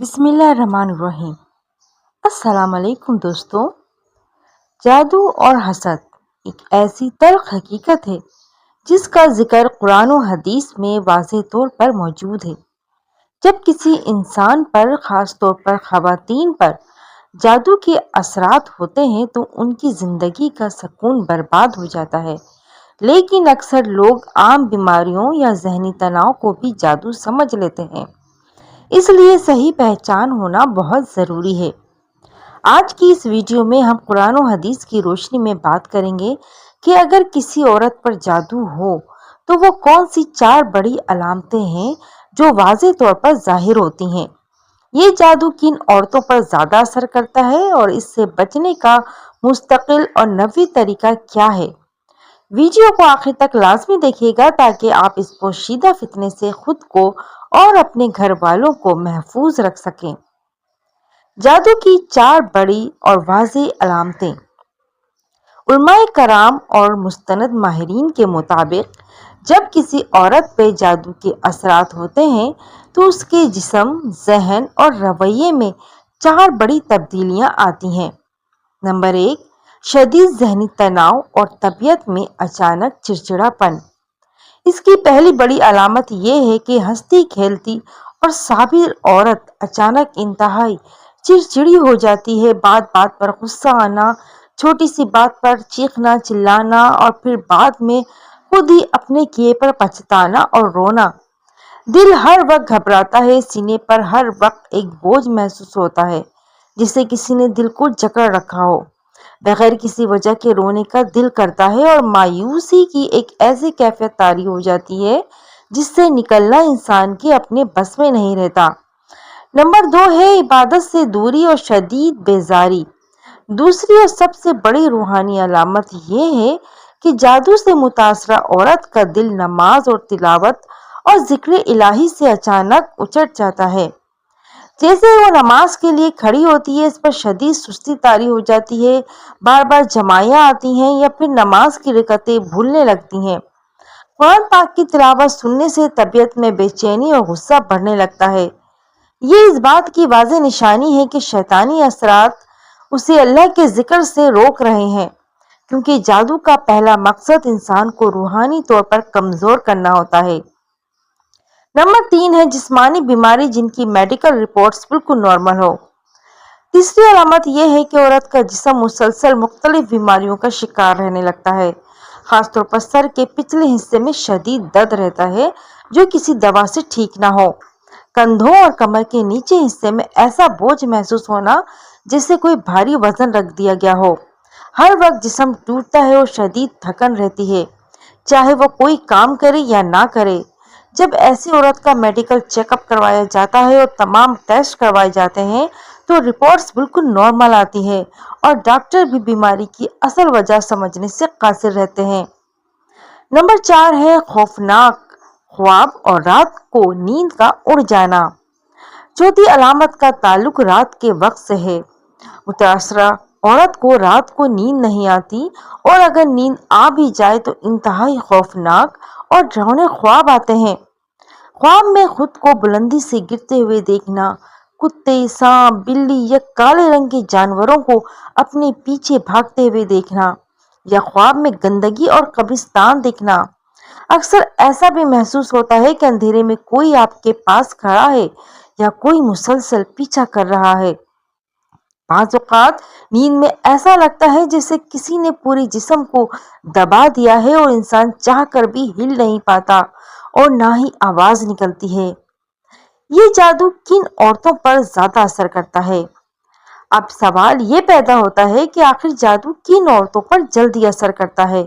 بسم اللہ الرحمن الرحیم۔ السلام علیکم دوستوں۔ جادو اور حسد ایک ایسی تلخ حقیقت ہے جس کا ذکر قرآن و حدیث میں واضح طور پر موجود ہے۔ جب کسی انسان پر، خاص طور پر خواتین پر جادو کے اثرات ہوتے ہیں تو ان کی زندگی کا سکون برباد ہو جاتا ہے، لیکن اکثر لوگ عام بیماریوں یا ذہنی تناؤ کو بھی جادو سمجھ لیتے ہیں۔ اس لیے صحیح پہچان ہونا بہت ضروری ہے۔ آج کی اس ویڈیو میں ہم قرآن و حدیث کی روشنی میں بات کریں گے کہ اگر کسی عورت پر جادو ہو تو وہ کون سی 4 بڑی علامتیں ہیں جو واضح طور پر ظاہر ہوتی ہیں۔ یہ جادو کن عورتوں پر زیادہ اثر کرتا ہے اور اس سے بچنے کا مستقل اور نوی طریقہ کیا ہے۔ ویڈیو کو آخر تک لازمی دیکھیے گا تاکہ آپ اس پوشیدہ فتنے سے خود کو اور اپنے گھر والوں کو محفوظ رکھ سکیں۔ جادو کی 4 بڑی اور واضح علامتیں۔ علماء کرام اور مستند ماہرین کے مطابق جب کسی عورت پہ جادو کے اثرات ہوتے ہیں تو اس کے جسم، ذہن اور رویے میں 4 بڑی تبدیلیاں آتی ہیں۔ نمبر 1، شدید ذہنی تناؤ اور طبیعت میں اچانک چڑچڑا پن۔ اس کی پہلی بڑی علامت یہ ہے کہ ہنستی کھیلتی اور صابر عورت اچانک انتہائی چڑچڑی ہو جاتی ہے۔ بات بات پر غصہ آنا، چھوٹی سی بات پر چیخنا چلانا اور پھر بعد میں خود ہی اپنے کیے پر پچھتانا اور رونا۔ دل ہر وقت گھبراتا ہے، سینے پر ہر وقت ایک بوجھ محسوس ہوتا ہے جسے کسی نے دل کو جکڑ رکھا ہو۔ بغیر کسی وجہ کے رونے کا دل کرتا ہے اور مایوسی کی ایک ایسی کیفیت طاری ہو جاتی ہے جس سے نکلنا انسان کے اپنے بس میں نہیں رہتا۔ نمبر 2 ہے عبادت سے دوری اور شدید بیزاری۔ دوسری اور سب سے بڑی روحانی علامت یہ ہے کہ جادو سے متاثرہ عورت کا دل نماز اور تلاوت اور ذکر الہی سے اچانک اچٹ جاتا ہے۔ جیسے وہ نماز کے لیے کھڑی ہوتی ہے اس پر شدید سستی طاری ہو جاتی ہے، بار بار جمائیاں آتی ہیں یا پھر نماز کی رکعتیں بھولنے لگتی ہیں۔ قرآن پاک کی تلاوت سننے سے طبیعت میں بے چینی اور غصہ بڑھنے لگتا ہے۔ یہ اس بات کی واضح نشانی ہے کہ شیطانی اثرات اسے اللہ کے ذکر سے روک رہے ہیں، کیونکہ جادو کا پہلا مقصد انسان کو روحانی طور پر کمزور کرنا ہوتا ہے۔ نمبر 3 ہے جسمانی بیماری جن کی میڈیکل رپورٹس بالکل نارمل ہو۔ تیسری علامت یہ ہے کہ عورت کا جسم مسلسل مختلف بیماریوں کا شکار رہنے لگتا ہے۔ خاص طور پر سر کے پچھلے حصے میں شدید درد رہتا ہے جو کسی دوا سے ٹھیک نہ ہو۔ کندھوں اور کمر کے نیچے حصے میں ایسا بوجھ محسوس ہونا جیسے کوئی بھاری وزن رکھ دیا گیا ہو۔ ہر وقت جسم ٹوٹتا ہے اور شدید تھکن رہتی ہے، چاہے وہ کوئی کام کرے یا نہ کرے۔ جب ایسی عورت کا میڈیکل چیک اپ کروایا جاتا ہے اور تمام ٹیسٹ کروائے جاتے ہیں تو رپورٹس بالکل نارمل آتی ہے اور ڈاکٹر بھی بیماری کی اصل وجہ سمجھنے سے قاصر رہتے ہیں۔ نمبر 4 ہے خوفناک خواب اور رات کو نیند کا اڑ جانا۔ چوتھی علامت کا تعلق رات کے وقت سے ہے۔ متاثرہ عورت کو رات کو نیند نہیں آتی اور اگر نیند آ بھی جائے تو انتہائی خوفناک اور ڈراؤنے خواب آتے ہیں۔ خواب میں خود کو بلندی سے گرتے ہوئے دیکھنا، کتے، سانپ، بلی یا کالے رنگ کے جانوروں کو اپنے پیچھے بھاگتے ہوئے دیکھنا یا خواب میں گندگی اور قبرستان دیکھنا۔ اکثر ایسا بھی محسوس ہوتا ہے کہ اندھیرے میں کوئی آپ کے پاس کھڑا ہے یا کوئی مسلسل پیچھا کر رہا ہے۔ بعض اوقات نیند میں ایسا لگتا ہے جیسے کسی نے پوری جسم کو دبا دیا ہے اور انسان چاہ کر بھی ہل نہیں پاتا اور نہ ہی آواز نکلتی ہے۔ یہ جادو کن عورتوں پر زیادہ اثر کرتا ہے؟ اب سوال یہ پیدا ہوتا ہے کہ آخر جادو کن عورتوں پر جلدی اثر کرتا ہے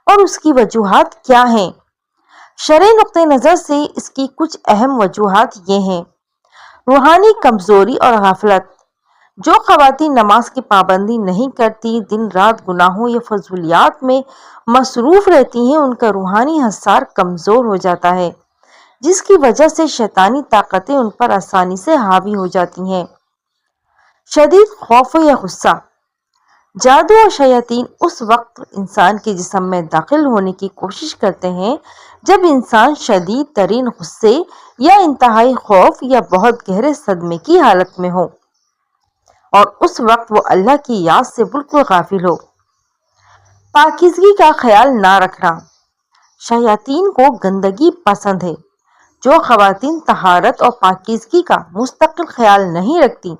اور اس کی وجوہات کیا ہیں؟ شرعی نقطہ نظر سے اس کی کچھ اہم وجوہات یہ ہیں۔ روحانی کمزوری اور غفلت۔ جو خواتین نماز کی پابندی نہیں کرتی، دن رات گناہوں یا فضولیات میں مصروف رہتی ہیں، ان کا روحانی حصار کمزور ہو جاتا ہے، جس کی وجہ سے شیطانی طاقتیں ان پر آسانی سے حاوی ہو جاتی ہیں۔ شدید خوف یا غصہ۔ جادو اور شیاطین اس وقت انسان کے جسم میں داخل ہونے کی کوشش کرتے ہیں جب انسان شدید ترین غصے یا انتہائی خوف یا بہت گہرے صدمے کی حالت میں ہو، اور اس وقت وہ اللہ کی یاد سے بالکل غافل ہو۔ پاکیزگی کا خیال نہ رکھنا۔ شیاطین کو گندگی پسند ہے۔ جو خواتین طہارت اور پاکیزگی کا مستقل خیال نہیں رکھتی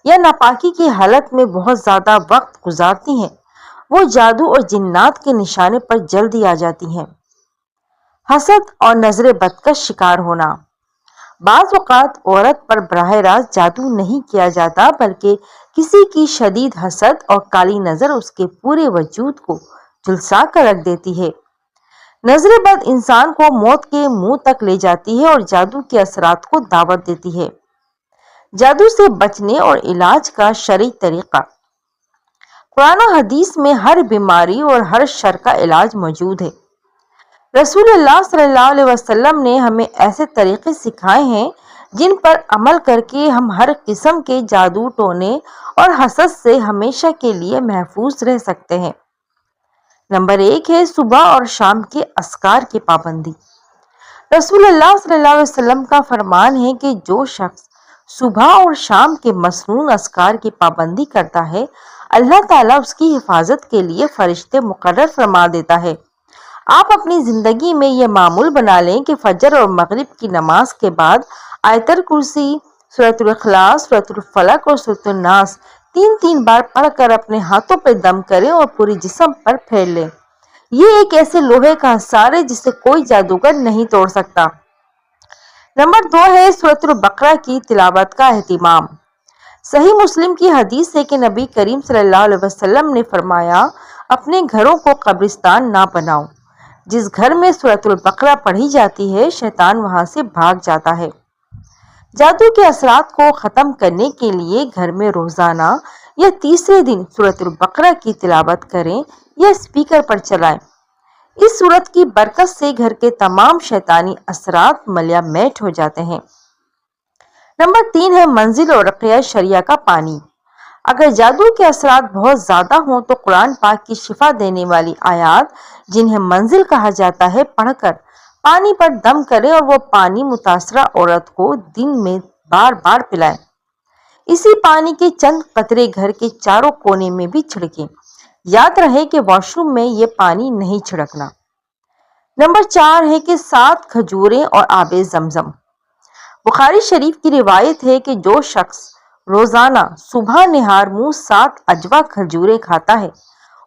یا ناپاکی کی حالت میں بہت زیادہ وقت گزارتی ہیں، وہ جادو اور جنات کے نشانے پر جلدی آ جاتی ہیں۔ حسد اور نظر بد کا شکار ہونا۔ بعض اوقات عورت پر براہ راست جادو نہیں کیا جاتا، بلکہ کسی کی شدید حسد اور کالی نظر اس کے پورے وجود کو جھلسا کر رکھ دیتی ہے۔ نظر بد انسان کو موت کے منہ تک لے جاتی ہے اور جادو کے اثرات کو دعوت دیتی ہے۔ جادو سے بچنے اور علاج کا شرعی طریقہ۔ قرآن و حدیث میں ہر بیماری اور ہر شر کا علاج موجود ہے۔ رسول اللہ صلی اللہ علیہ وسلم نے ہمیں ایسے طریقے سکھائے ہیں جن پر عمل کر کے ہم ہر قسم کے جادو ٹونے اور حسد سے ہمیشہ کے لیے محفوظ رہ سکتے ہیں۔ نمبر 1 ہے صبح اور شام کے اذکار کی پابندی۔ رسول اللہ صلی اللہ علیہ وسلم کا فرمان ہے کہ جو شخص صبح اور شام کے مسنون اذکار کی پابندی کرتا ہے، اللہ تعالیٰ اس کی حفاظت کے لیے فرشتے مقرر فرما دیتا ہے۔ آپ اپنی زندگی میں یہ معمول بنا لیں کہ فجر اور مغرب کی نماز کے بعد آیت الکرسی، سورۃ الاخلاص، سورۃ الفلق اور سورۃ الناس 3 بار پڑھ کر اپنے ہاتھوں پہ دم کریں اور پورے جسم پر پھیر لیں۔ یہ ایک ایسے لوہے کا حصار ہے جسے کوئی جادوگر نہیں توڑ سکتا۔ نمبر 2 ہے سورۃ البقرہ کی تلاوت کا اہتمام۔ صحیح مسلم کی حدیث ہے کہ نبی کریم صلی اللہ علیہ وسلم نے فرمایا، اپنے گھروں کو قبرستان نہ بناؤ۔ جس گھر میں سورۃ البقرہ پڑھی جاتی ہے، شیطان وہاں سے بھاگ جاتا ہے۔ جادو کے اثرات کو ختم کرنے کے لیے گھر میں روزانہ یا تیسرے دن سورۃ البقرہ کی تلاوت کریں یا اسپیکر پر چلائیں۔ اس سورت کی برکت سے گھر کے تمام شیطانی اثرات ملیہ میٹ ہو جاتے ہیں۔ نمبر 3 ہے منزل اور رقیہ شریعہ کا پانی۔ اگر جادو کے اثرات بہت زیادہ ہوں تو قرآن پاک کی شفا دینے والی آیات، جنہیں منزل کہا جاتا ہے، پڑھ کر پانی پر دم کریں اور وہ پانی متاثرہ عورت کو دن میں بار بار پلائیں۔ اسی پانی کے چند قطرے گھر کے چاروں کونے میں بھی چھڑکیں۔ یاد رہے کہ واش روم میں یہ پانی نہیں چھڑکنا۔ نمبر 4 ہے کہ 7 کھجوریں اور آب زمزم۔ بخاری شریف کی روایت ہے کہ جو شخص روزانہ صبح نہار منہ 7 اجوا کھجوریں کھاتا ہے،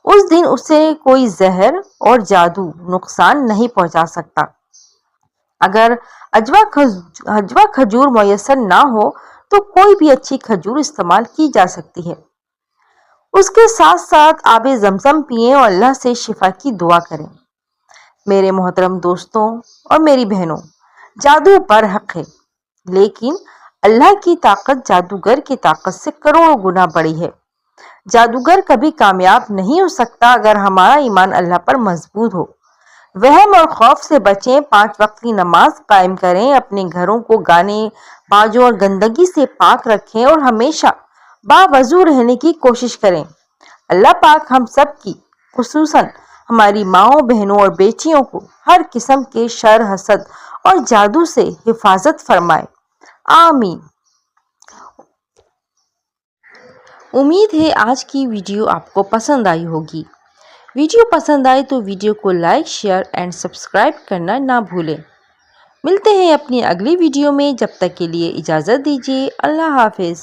اس دن اسے کوئی زہر اور جادو نقصان نہیں پہنچا سکتا۔ اگر اجوا کھجور میسر نہ ہو تو کوئی بھی اچھی کھجور استعمال کی جا سکتی ہے۔ اس کے ساتھ ساتھ آب زمزم پئیں اور اللہ سے شفا کی دعا کریں۔ میرے محترم دوستوں اور میری بہنوں، جادو برحق ہے، لیکن اللہ کی طاقت جادوگر کی طاقت سے کروڑوں گنا بڑی ہے۔ جادوگر کبھی کامیاب نہیں ہو سکتا اگر ہمارا ایمان اللہ پر مضبوط ہو۔ وہم اور خوف سے بچیں، 5 وقت کی نماز قائم کریں، اپنے گھروں کو گانے بازوں اور گندگی سے پاک رکھیں اور ہمیشہ باوضو رہنے کی کوشش کریں۔ اللہ پاک ہم سب کی، خصوصاً ہماری ماؤں، بہنوں اور بیٹیوں کو ہر قسم کے شر، حسد اور جادو سے حفاظت فرمائے، آمین۔ امید ہے آج کی ویڈیو آپ کو پسند آئی ہوگی۔ ویڈیو پسند آئے تو ویڈیو کو لائک، شیئر اینڈ سبسکرائب کرنا نہ بھولیں۔ ملتے ہیں اپنی اگلی ویڈیو میں، جب تک کے لیے اجازت دیجیے۔ اللہ حافظ۔